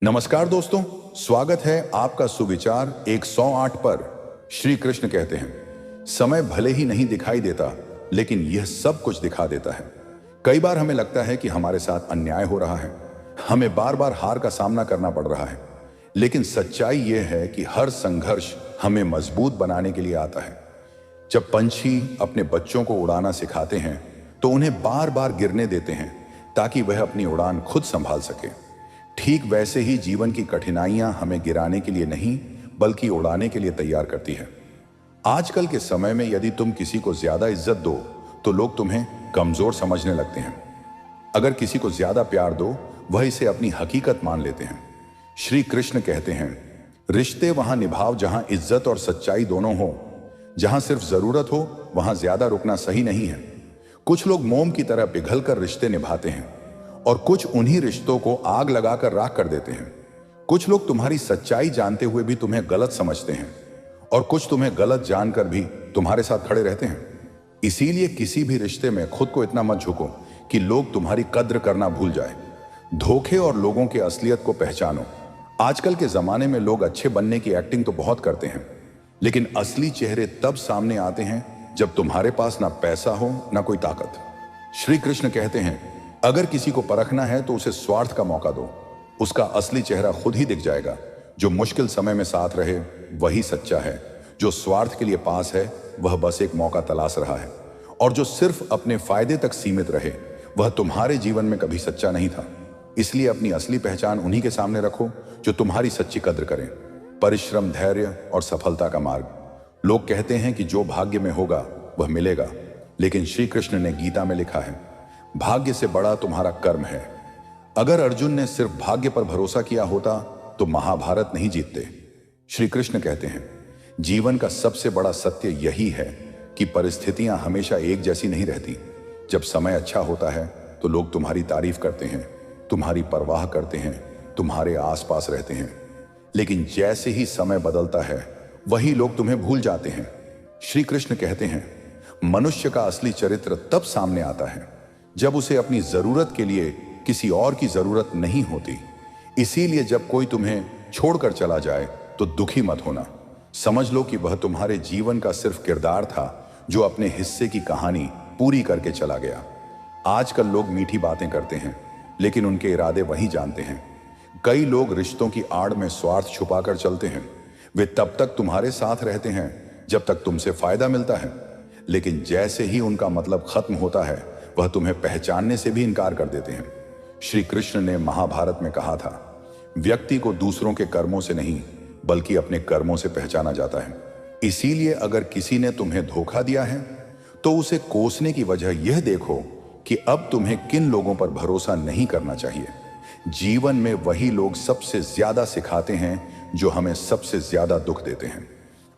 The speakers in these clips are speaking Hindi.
नमस्कार दोस्तों, स्वागत है आपका सुविचार 108 पर। श्री कृष्ण कहते हैं, समय भले ही नहीं दिखाई देता, लेकिन यह सब कुछ दिखा देता है। कई बार हमें लगता है कि हमारे साथ अन्याय हो रहा है, हमें बार बार हार का सामना करना पड़ रहा है, लेकिन सच्चाई यह है कि हर संघर्ष हमें मजबूत बनाने के लिए आता है। जब पंछी अपने बच्चों को उड़ाना सिखाते हैं तो उन्हें बार बार गिरने देते हैं ताकि वह अपनी उड़ान खुद संभाल सके। ठीक वैसे ही जीवन की कठिनाइयां हमें गिराने के लिए नहीं, बल्कि उड़ाने के लिए तैयार करती है। आजकल के समय में यदि तुम किसी को ज्यादा इज्जत दो तो लोग तुम्हें कमजोर समझने लगते हैं। अगर किसी को ज्यादा प्यार दो, वह इसे अपनी हकीकत मान लेते हैं। श्री कृष्ण कहते हैं, रिश्ते वहां निभाओ जहां इज्जत और सच्चाई दोनों हो। जहां सिर्फ जरूरत हो वहां ज्यादा रुकना सही नहीं है। कुछ लोग मोम की तरह पिघलकर रिश्ते निभाते हैं और कुछ उन्हीं रिश्तों को आग लगाकर राख कर देते हैं। कुछ लोग तुम्हारी सच्चाई जानते हुए भी तुम्हें गलत समझते हैं और कुछ तुम्हें गलत जानकर भी तुम्हारे साथ खड़े रहते हैं। इसीलिए किसी भी रिश्ते में खुद को इतना मत झुको कि लोग तुम्हारी कद्र करना भूल जाए। धोखे और लोगों की असलियत को पहचानो। आजकल के जमाने में लोग अच्छे बनने की एक्टिंग तो बहुत करते हैं, लेकिन असली चेहरे तब सामने आते हैं जब तुम्हारे पास ना पैसा हो ना कोई ताकत। श्री कृष्ण कहते हैं, अगर किसी को परखना है तो उसे स्वार्थ का मौका दो, उसका असली चेहरा खुद ही दिख जाएगा। जो मुश्किल समय में साथ रहे वही सच्चा है। जो स्वार्थ के लिए पास है वह बस एक मौका तलाश रहा है, और जो सिर्फ अपने फायदे तक सीमित रहे वह तुम्हारे जीवन में कभी सच्चा नहीं था। इसलिए अपनी असली पहचान उन्हीं के सामने रखो जो तुम्हारी सच्ची कद्र करें। परिश्रम, धैर्य और सफलता का मार्ग। लोग कहते हैं कि जो भाग्य में होगा वह मिलेगा, लेकिन श्री कृष्ण ने गीता में लिखा है, भाग्य से बड़ा तुम्हारा कर्म है। अगर अर्जुन ने सिर्फ भाग्य पर भरोसा किया होता तो महाभारत नहीं जीतते। श्री कृष्ण कहते हैं, जीवन का सबसे बड़ा सत्य यही है कि परिस्थितियां हमेशा एक जैसी नहीं रहती। जब समय अच्छा होता है तो लोग तुम्हारी तारीफ करते हैं, तुम्हारी परवाह करते हैं, तुम्हारे आसपास रहते हैं, लेकिन जैसे ही समय बदलता है वही लोग तुम्हें भूल जाते हैं। श्री कृष्ण कहते हैं, मनुष्य का असली चरित्र तब सामने आता है जब उसे अपनी जरूरत के लिए किसी और की जरूरत नहीं होती। इसीलिए जब कोई तुम्हें छोड़कर चला जाए तो दुखी मत होना। समझ लो कि वह तुम्हारे जीवन का सिर्फ किरदार था जो अपने हिस्से की कहानी पूरी करके चला गया। आजकल लोग मीठी बातें करते हैं, लेकिन उनके इरादे वही जानते हैं। कई लोग रिश्तों की आड़ में स्वार्थ छुपाकर चलते हैं। वे तब तक तुम्हारे साथ रहते हैं जब तक तुमसे फायदा मिलता है, लेकिन जैसे ही उनका मतलब खत्म होता है वह तुम्हें पहचानने से भी इनकार कर देते हैं। श्री कृष्ण ने महाभारत में कहा था, व्यक्ति को दूसरों के कर्मों से नहीं बल्कि अपने कर्मों से पहचाना जाता है। इसीलिए अगर किसी ने तुम्हें धोखा दिया है तो उसे कोसने की वजह यह देखो कि अब तुम्हें किन लोगों पर भरोसा नहीं करना चाहिए। जीवन में वही लोग सबसे ज्यादा सिखाते हैं जो हमें सबसे ज्यादा दुख देते हैं।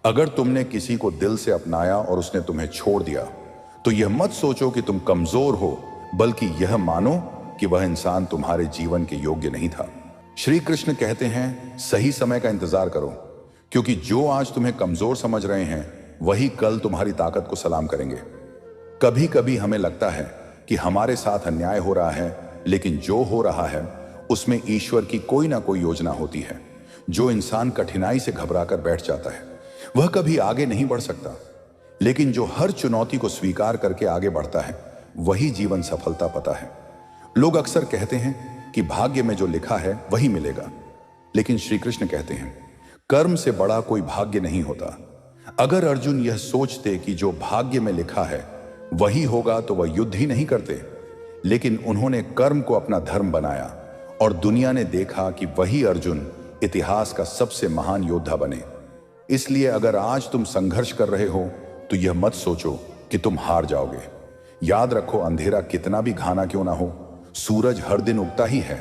अगर तुमने किसी को दिल से अपनाया और उसने तुम्हें छोड़ दिया तो यह मत सोचो कि तुम कमजोर हो, बल्कि यह मानो कि वह इंसान तुम्हारे जीवन के योग्य नहीं था। श्री कृष्ण कहते हैं, सही समय का इंतजार करो, क्योंकि जो आज तुम्हें कमजोर समझ रहे हैं वही कल तुम्हारी ताकत को सलाम करेंगे। कभी कभी हमें लगता है कि हमारे साथ अन्याय हो रहा है, लेकिन जो हो रहा है उसमें ईश्वर की कोई ना कोई योजना होती है। जो इंसान कठिनाई से घबराकर बैठ जाता है वह कभी आगे नहीं बढ़ सकता, लेकिन जो हर चुनौती को स्वीकार करके आगे बढ़ता है वही जीवन सफलता पाता है। लोग अक्सर कहते हैं कि भाग्य में जो लिखा है वही मिलेगा, लेकिन श्री कृष्ण कहते हैं, कर्म से बड़ा कोई भाग्य नहीं होता। अगर अर्जुन यह सोचते कि जो भाग्य में लिखा है वही होगा तो वह युद्ध ही नहीं करते, लेकिन उन्होंने कर्म को अपना धर्म बनाया और दुनिया ने देखा कि वही अर्जुन इतिहास का सबसे महान योद्धा बने। इसलिए अगर आज तुम संघर्ष कर रहे हो तो यह मत सोचो कि तुम हार जाओगे। याद रखो, अंधेरा कितना भी घना क्यों ना हो, सूरज हर दिन उगता ही है।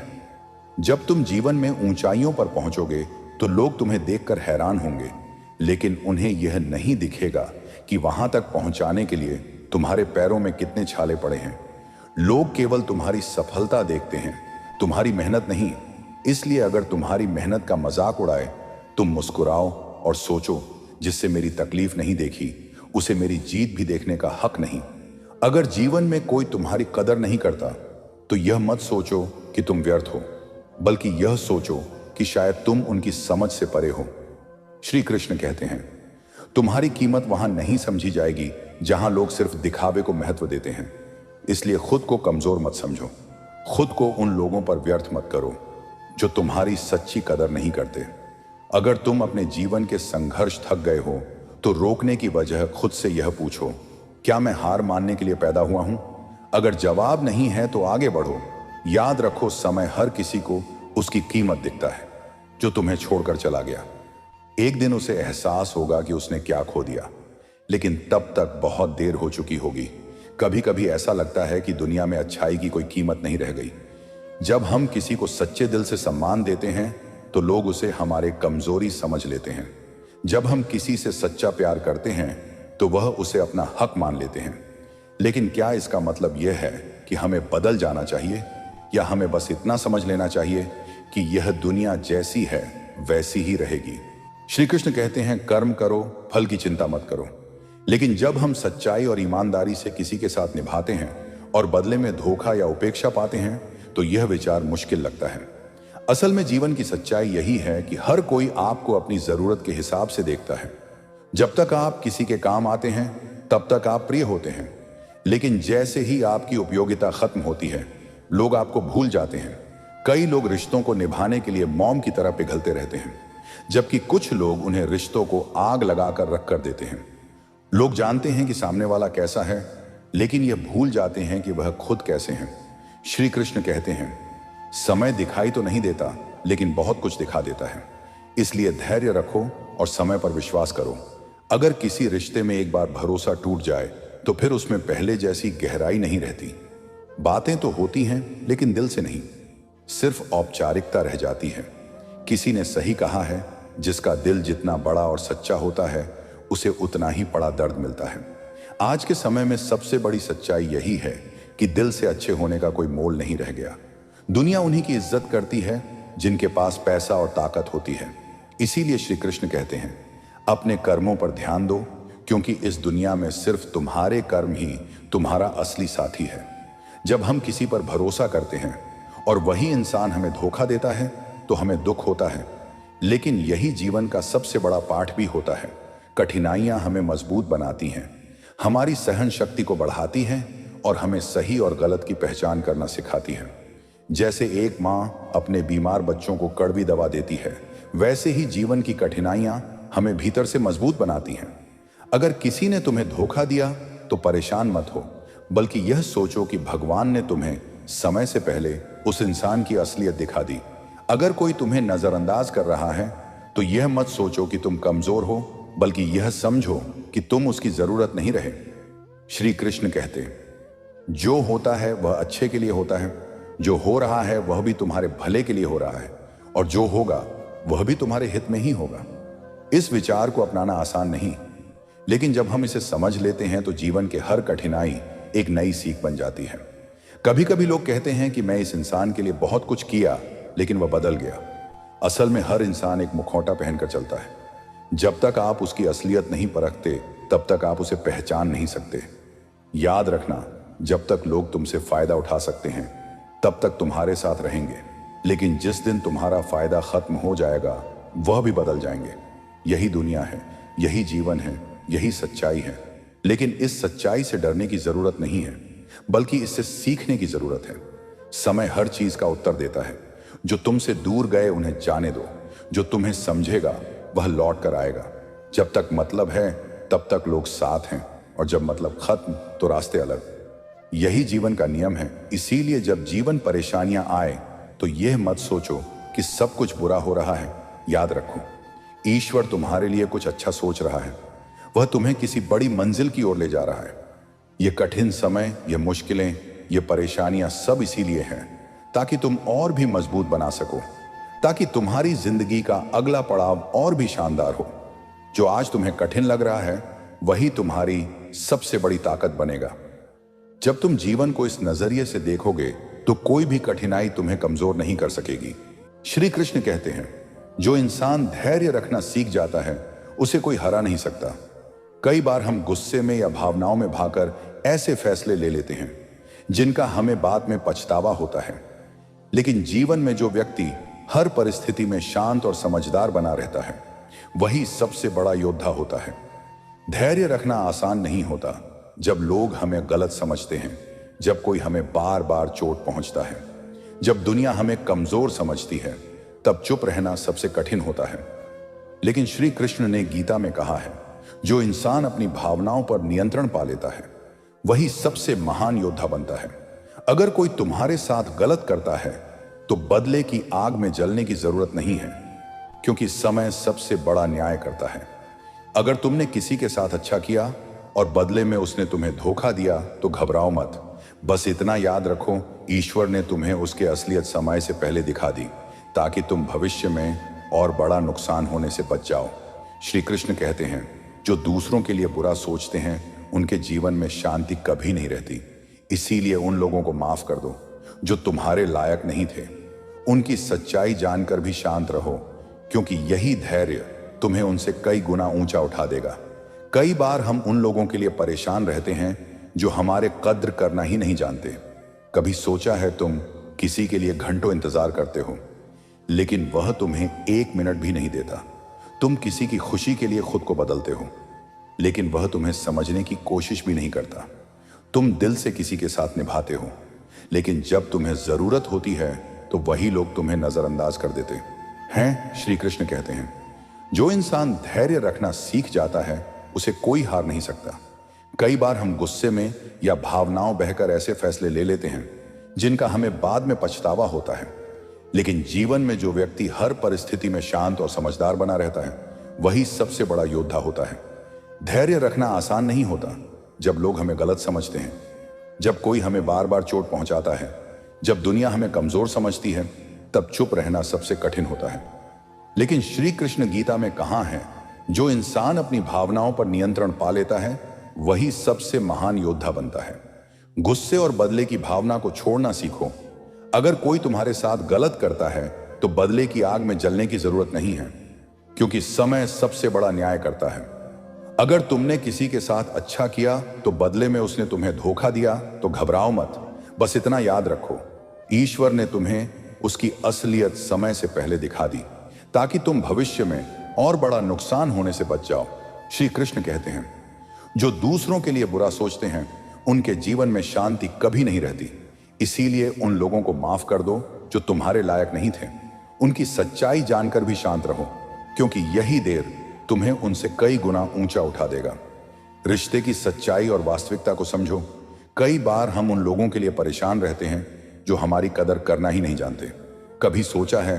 जब तुम जीवन में ऊंचाइयों पर पहुंचोगे तो लोग तुम्हें देखकर हैरान होंगे, लेकिन उन्हें यह नहीं दिखेगा कि वहां तक पहुंचाने के लिए तुम्हारे पैरों में कितने छाले पड़े हैं। लोग केवल तुम्हारी सफलता देखते हैं, तुम्हारी मेहनत नहीं। इसलिए अगर तुम्हारी मेहनत का मजाक उड़ाए, तुम मुस्कुराओ और सोचो, जिससे मेरी तकलीफ नहीं देखी उसे मेरी जीत भी देखने का हक नहीं। अगर जीवन में कोई तुम्हारी कदर नहीं करता तो यह मत सोचो कि तुम व्यर्थ हो, बल्कि यह सोचो कि कि शायद तुम उनकी समझ से परे हो। श्री कृष्ण कहते हैं, तुम्हारी कीमत वहां नहीं समझी जाएगी जहां लोग सिर्फ दिखावे को महत्व देते हैं। इसलिए खुद को कमजोर मत समझो, खुद को उन लोगों पर व्यर्थ मत करो जो तुम्हारी सच्ची कदर नहीं करते। अगर तुम अपने जीवन के संघर्ष थक गए हो तो रोकने की वजह खुद से यह पूछो, क्या मैं हार मानने के लिए पैदा हुआ हूं? अगर जवाब नहीं है तो आगे बढ़ो। याद रखो, समय हर किसी को उसकी कीमत दिखता है जो तुम्हें छोड़कर चला गया। एक दिन उसे एहसास होगा कि उसने क्या खो दिया, लेकिन तब तक बहुत देर हो चुकी होगी। कभी कभी ऐसा लगता है कि दुनिया में अच्छाई की कोई कीमत नहीं रह गई। जब हम किसी को सच्चे दिल से सम्मान देते हैं तो लोग उसे हमारे कमजोरी समझ लेते हैं। जब हम किसी से सच्चा प्यार करते हैं तो वह उसे अपना हक मान लेते हैं। लेकिन क्या इसका मतलब यह है कि हमें बदल जाना चाहिए, या हमें बस इतना समझ लेना चाहिए कि यह दुनिया जैसी है वैसी ही रहेगी? श्री कृष्ण कहते हैं, कर्म करो, फल की चिंता मत करो। लेकिन जब हम सच्चाई और ईमानदारी से किसी के साथ निभाते हैं और बदले में धोखा या उपेक्षा पाते हैं तो यह विचार मुश्किल लगता है। असल में जीवन की सच्चाई यही है कि हर कोई आपको अपनी जरूरत के हिसाब से देखता है। जब तक आप किसी के काम आते हैं तब तक आप प्रिय होते हैं, लेकिन जैसे ही आपकी उपयोगिता खत्म होती है लोग आपको भूल जाते हैं। कई लोग रिश्तों को निभाने के लिए मोम की तरह पिघलते रहते हैं, जबकि कुछ लोग उन्हें रिश्तों को आग लगाकर रख कर देते हैं। लोग जानते हैं कि सामने वाला कैसा है, लेकिन यह भूल जाते हैं कि वह खुद कैसे हैं। श्री कृष्ण कहते हैं, समय दिखाई तो नहीं देता लेकिन बहुत कुछ दिखा देता है। इसलिए धैर्य रखो और समय पर विश्वास करो। अगर किसी रिश्ते में एक बार भरोसा टूट जाए तो फिर उसमें पहले जैसी गहराई नहीं रहती। बातें तो होती हैं लेकिन दिल से नहीं, सिर्फ औपचारिकता रह जाती है। किसी ने सही कहा है, जिसका दिल जितना बड़ा और सच्चा होता है उसे उतना ही बड़ा दर्द मिलता है। आज के समय में सबसे बड़ी सच्चाई यही है कि दिल से अच्छे होने का कोई मोल नहीं रह गया। दुनिया उन्हीं की इज्जत करती है जिनके पास पैसा और ताकत होती है। इसीलिए श्री कृष्ण कहते हैं, अपने कर्मों पर ध्यान दो, क्योंकि इस दुनिया में सिर्फ तुम्हारे कर्म ही तुम्हारा असली साथी है। जब हम किसी पर भरोसा करते हैं और वही इंसान हमें धोखा देता है तो हमें दुख होता है, लेकिन यही जीवन का सबसे बड़ा पाठ भी होता है। कठिनाइयां हमें मजबूत बनाती हैं, हमारी सहन शक्ति को बढ़ाती हैं और हमें सही और गलत की पहचान करना सिखाती हैं। जैसे एक माँ अपने बीमार बच्चों को कड़वी दवा देती है, वैसे ही जीवन की कठिनाइयां हमें भीतर से मजबूत बनाती हैं। अगर किसी ने तुम्हें धोखा दिया तो परेशान मत हो, बल्कि यह सोचो कि भगवान ने तुम्हें समय से पहले उस इंसान की असलियत दिखा दी। अगर कोई तुम्हें नजरअंदाज कर रहा है तो यह मत सोचो कि तुम कमजोर हो, बल्कि यह समझो कि तुम उसकी जरूरत नहीं रहे। श्री कृष्ण कहते, जो होता है वह अच्छे के लिए होता है, जो हो रहा है वह भी तुम्हारे भले के लिए हो रहा है, और जो होगा वह भी तुम्हारे हित में ही होगा। इस विचार को अपनाना आसान नहीं, लेकिन जब हम इसे समझ लेते हैं तो जीवन के हर कठिनाई एक नई सीख बन जाती है। कभी कभी लोग कहते हैं कि मैं इस इंसान के लिए बहुत कुछ किया लेकिन वह बदल गया। असल में हर इंसान एक मुखौटा पहनकर चलता है। जब तक आप उसकी असलियत नहीं परखते तब तक आप उसे पहचान नहीं सकते। याद रखना, जब तक लोग तुमसे फायदा उठा सकते हैं तब तक तुम्हारे साथ रहेंगे, लेकिन जिस दिन तुम्हारा फायदा खत्म हो जाएगा वह भी बदल जाएंगे। यही दुनिया है, यही जीवन है, यही सच्चाई है। लेकिन इस सच्चाई से डरने की जरूरत नहीं है, बल्कि इससे सीखने की जरूरत है। समय हर चीज का उत्तर देता है। जो तुमसे दूर गए उन्हें जाने दो, जो तुम्हें समझेगा वह लौट कर आएगा। जब तक मतलब है तब तक लोग साथ हैं, और जब मतलब खत्म तो रास्ते अलग। यही जीवन का नियम है। इसीलिए जब जीवन परेशानियां आए तो यह मत सोचो कि सब कुछ बुरा हो रहा है। याद रखो, ईश्वर तुम्हारे लिए कुछ अच्छा सोच रहा है। वह तुम्हें किसी बड़ी मंजिल की ओर ले जा रहा है। ये कठिन समय, ये मुश्किलें, ये परेशानियां सब इसीलिए हैं ताकि तुम और भी मजबूत बना सको, ताकि तुम्हारी जिंदगी का अगला पड़ाव और भी शानदार हो। जो आज तुम्हें कठिन लग रहा है वही तुम्हारी सबसे बड़ी ताकत बनेगा। जब तुम जीवन को इस नजरिए से देखोगे तो कोई भी कठिनाई तुम्हें कमजोर नहीं कर सकेगी। श्री कृष्ण कहते हैं, जो इंसान धैर्य रखना सीख जाता है उसे कोई हरा नहीं सकता। कई बार हम गुस्से में या भावनाओं में भागकर ऐसे फैसले ले लेते हैं जिनका हमें बाद में पछतावा होता है। लेकिन जीवन में जो व्यक्ति हर परिस्थिति में शांत और समझदार बना रहता है, वही सबसे बड़ा योद्धा होता है। धैर्य रखना आसान नहीं होता। जब लोग हमें गलत समझते हैं, जब कोई हमें बार बार चोट पहुंचता है, जब दुनिया हमें कमजोर समझती है, तब चुप रहना सबसे कठिन होता है। लेकिन श्री कृष्ण ने गीता में कहा है, जो इंसान अपनी भावनाओं पर नियंत्रण पा लेता है, वही सबसे महान योद्धा बनता है। अगर कोई तुम्हारे साथ गलत करता है, तो बदले की आग में जलने की जरूरत नहीं है, क्योंकि समय सबसे बड़ा न्याय करता है। अगर तुमने किसी के साथ अच्छा किया और बदले में उसने तुम्हें धोखा दिया, तो घबराओ मत। बस इतना याद रखो, ईश्वर ने तुम्हें उसके असलियत समय से पहले दिखा दी, ताकि तुम भविष्य में और बड़ा नुकसान होने से बच जाओ। श्री कृष्ण कहते हैं, जो दूसरों के लिए बुरा सोचते हैं, उनके जीवन में शांति कभी नहीं रहती। इसीलिए उन लोगों को माफ कर दो जो तुम्हारे लायक नहीं थे। उनकी सच्चाई जानकर भी शांत रहो, क्योंकि यही धैर्य तुम्हें उनसे कई गुना ऊंचा उठा देगा। कई बार हम उन लोगों के लिए परेशान रहते हैं जो हमारे कद्र करना ही नहीं जानते। कभी सोचा है तुम किसी के लिए घंटों इंतजार करते हो, लेकिन वह तुम्हें 1 मिनट भी नहीं देता। तुम किसी की खुशी के लिए खुद को बदलते हो, लेकिन वह तुम्हें समझने की कोशिश भी नहीं करता। तुम दिल से किसी के साथ निभाते हो, लेकिन जब तुम्हें जरूरत होती है तो वही लोग तुम्हें नजरअंदाज कर देते हैं। श्री कृष्ण कहते हैं, जो इंसान धैर्य रखना सीख जाता है, उसे कोई हार नहीं सकता। कई बार हम गुस्से में या भावनाओं बहकर ऐसे फैसले ले लेते हैं जिनका हमें बाद में पछतावा होता है, लेकिन जीवन में जो व्यक्ति हर परिस्थिति में शांत और समझदार बना रहता है, वही सबसे बड़ा योद्धा होता है। धैर्य रखना आसान नहीं होता। जब लोग हमें गलत समझते हैं, जब कोई हमें बार बार चोट पहुंचाता है, जब दुनिया हमें कमजोर समझती है, तब चुप रहना सबसे कठिन होता है। लेकिन श्री कृष्ण गीता में कहा है, जो इंसान अपनी भावनाओं पर नियंत्रण पा लेता है, वही सबसे महान योद्धा बनता है। गुस्से और बदले की भावना को छोड़ना सीखो। अगर कोई तुम्हारे साथ गलत करता है, तो बदले की आग में जलने की जरूरत नहीं है, क्योंकि समय सबसे बड़ा न्याय करता है। अगर तुमने किसी के साथ अच्छा किया तो बदले में उसने तुम्हें धोखा दिया, तो घबराओ मत। बस इतना याद रखो, ईश्वर ने तुम्हें उसकी असलियत समय से पहले दिखा दी, ताकि तुम भविष्य में और बड़ा नुकसान होने से बच जाओ। श्री कृष्ण कहते हैं, जो दूसरों के लिए बुरा सोचते हैं, उनके जीवन में शांति कभी नहीं रहती। इसीलिए उन लोगों को माफ कर दो जो तुम्हारे लायक नहीं थे। उनकी सच्चाई जानकर भी शांत रहो, क्योंकि यही देर तुम्हें उनसे कई गुना ऊंचा उठा देगा। रिश्ते की सच्चाई और वास्तविकता को समझो। कई बार हम उन लोगों के लिए परेशान रहते हैं जो हमारी कदर करना ही नहीं जानते। कभी सोचा है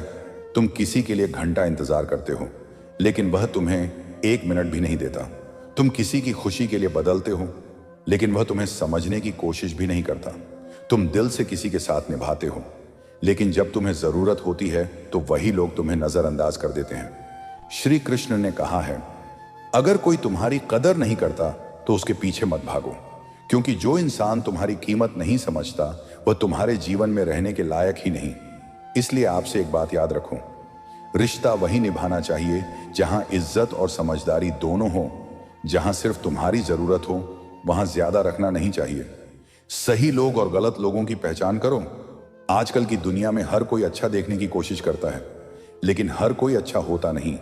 तुम किसी के लिए घंटा इंतजार करते हो, लेकिन वह तुम्हें 1 मिनट भी नहीं देता। तुम किसी की खुशी के लिए बदलते हो, लेकिन वह तुम्हें समझने की कोशिश भी नहीं करता। तुम दिल से किसी के साथ निभाते हो, लेकिन जब तुम्हें जरूरत होती है तो वही लोग तुम्हें नजरअंदाज कर देते हैं। श्री कृष्ण ने कहा है, अगर कोई तुम्हारी कदर नहीं करता तो उसके पीछे मत भागो, क्योंकि जो इंसान तुम्हारी कीमत नहीं समझता, वह तुम्हारे जीवन में रहने के लायक ही नहीं। इसलिए आपसे एक बात याद रखो, रिश्ता वही निभाना चाहिए जहां इज्जत और समझदारी दोनों हो। जहां सिर्फ तुम्हारी जरूरत हो, वहां ज्यादा रखना नहीं चाहिए। सही लोग और गलत लोगों की पहचान करो। आजकल की दुनिया में हर कोई अच्छा देखने की कोशिश करता है, लेकिन हर कोई अच्छा होता नहीं।